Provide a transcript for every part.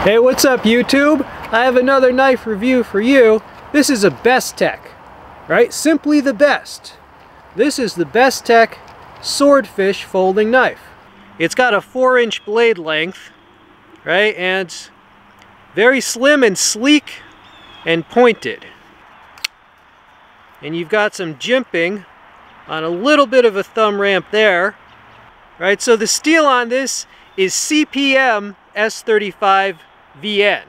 Hey, what's up YouTube? I have another knife review for you. This is a Bestech, right? Simply the best. This is the Bestech Swordfish folding knife. It's got a 4-inch blade length, right? And very slim and sleek and pointed. And you've got some jimping on a little bit of a thumb ramp there, right? So the steel on this is CPM S35VN,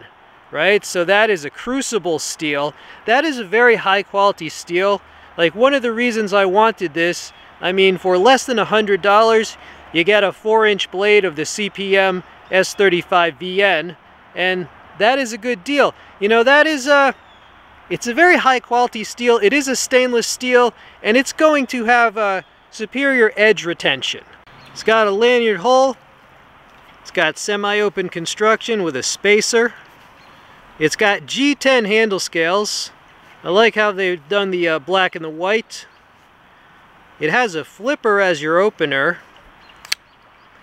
right? So that is a crucible steel. That is a very high quality steel. Like, one of the reasons I wanted this, I mean, for less than $100, you get a 4-inch blade of the CPM S35VN, and that is a good deal. You know, that is it's a very high quality steel. It is a stainless steel, and it's going to have a superior edge retention. It's got a lanyard hole. It's got semi-open construction with a spacer. It's got G10 handle scales. I like how they've done the black and the white. It has a flipper as your opener.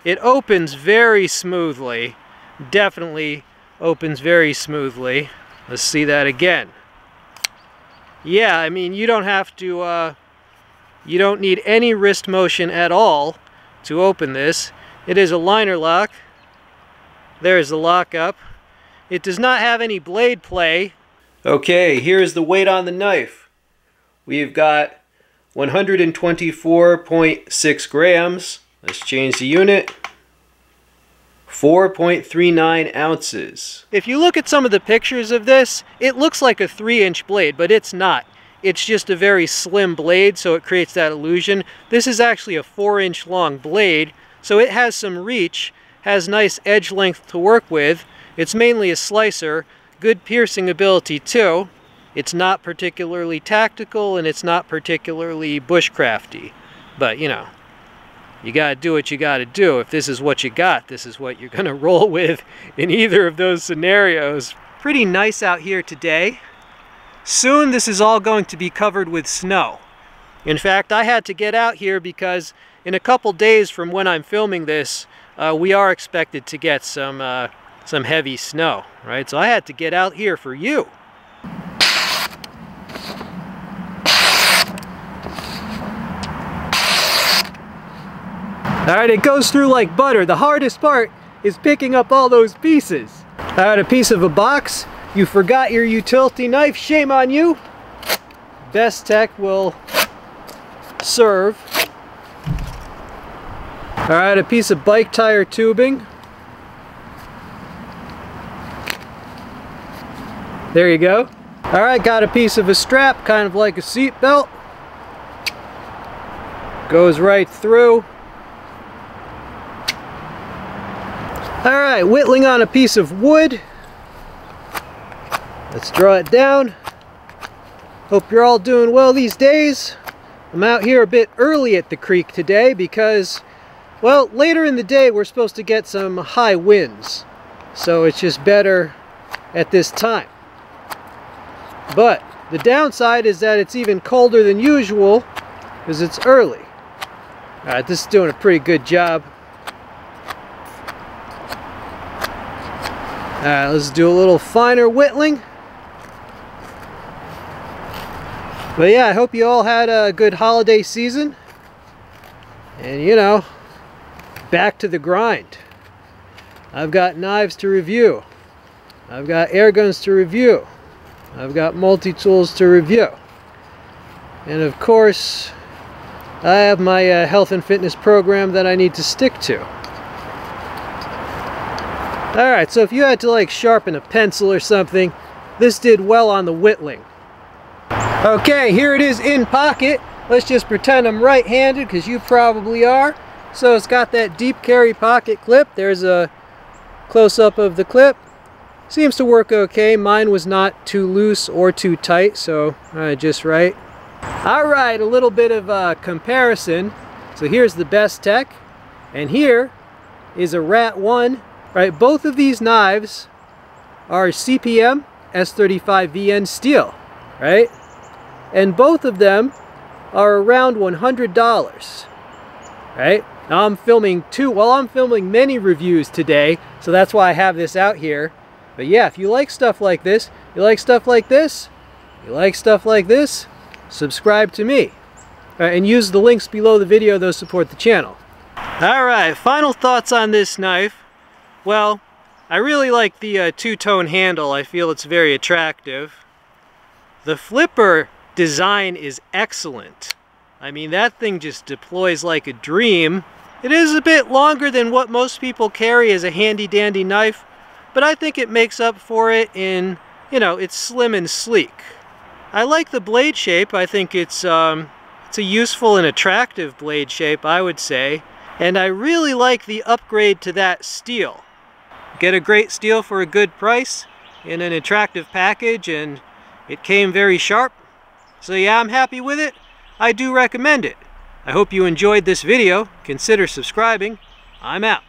It opens very smoothly. Definitely opens very smoothly. Let's see that again. Yeah, I mean, you don't have to, you don't need any wrist motion at all to open this. It is a liner lock. There's the lockup. It does not have any blade play. Okay, here's the weight on the knife. We've got 124.6 grams. Let's change the unit. 4.39 ounces. If you look at some of the pictures of this, it looks like a 3-inch blade, but it's not. It's just a very slim blade, so it creates that illusion. This is actually a 4-inch long blade, so it has some reach, has nice edge length to work with. It's mainly a slicer, good piercing ability too. It's not particularly tactical, and it's not particularly bushcrafty, but you know, you gotta do what you gotta do. If this is what you got, this is what you're gonna roll with in either of those scenarios. Pretty nice out here today. Soon this is all going to be covered with snow. In fact, I had to get out here because in a couple days from when I'm filming this, we are expected to get some heavy snow, right? So I had to get out here for you. Alright, it goes through like butter. The hardest part is picking up all those pieces. Alright, a piece of a box. You forgot your utility knife. Shame on you. Bestech will serve. Alright, a piece of bike tire tubing. There you go. Alright, got a piece of a strap, kind of like a seat belt. Goes right through. Alright, whittling on a piece of wood. Let's draw it down. Hope you're all doing well these days. I'm out here a bit early at the creek today because, well, later in the day we're supposed to get some high winds. So it's just better at this time. But the downside is that it's even colder than usual because it's early. Alright, this is doing a pretty good job. Alright, let's do a little finer whittling. But yeah, I hope you all had a good holiday season. And you know, back to the grind. I've got knives to review. I've got air guns to review. I've got multi-tools to review. And of course, I have my health and fitness program that I need to stick to. Alright, so if you had to like sharpen a pencil or something, this did well on the whittling. Okay, here it is in pocket. Let's just pretend I'm right-handed because you probably are. So it's got that deep carry pocket clip. There's a close-up of the clip. Seems to work okay. Mine was not too loose or too tight, so just right. Alright, a little bit of a comparison. So here's the Bestech, and here is a Rat 1. Right, both of these knives are CPM S35VN steel, right? And both of them are around $100, right? Now I'm filming many reviews today, so that's why I have this out here. But yeah, if you like stuff like this, you like stuff like this, you like stuff like this, subscribe to me. And use the links below the video, those support the channel. Alright, final thoughts on this knife. Well, I really like the two-tone handle. I feel it's very attractive. The flipper design is excellent. I mean, that thing just deploys like a dream. It is a bit longer than what most people carry as a handy-dandy knife, but I think it makes up for it in, you know, it's slim and sleek. I like the blade shape. I think it's a useful and attractive blade shape, I would say. And I really like the upgrade to that steel. Get a great steel for a good price in an attractive package, and it came very sharp. So yeah, I'm happy with it. I do recommend it. I hope you enjoyed this video. Consider subscribing. I'm out.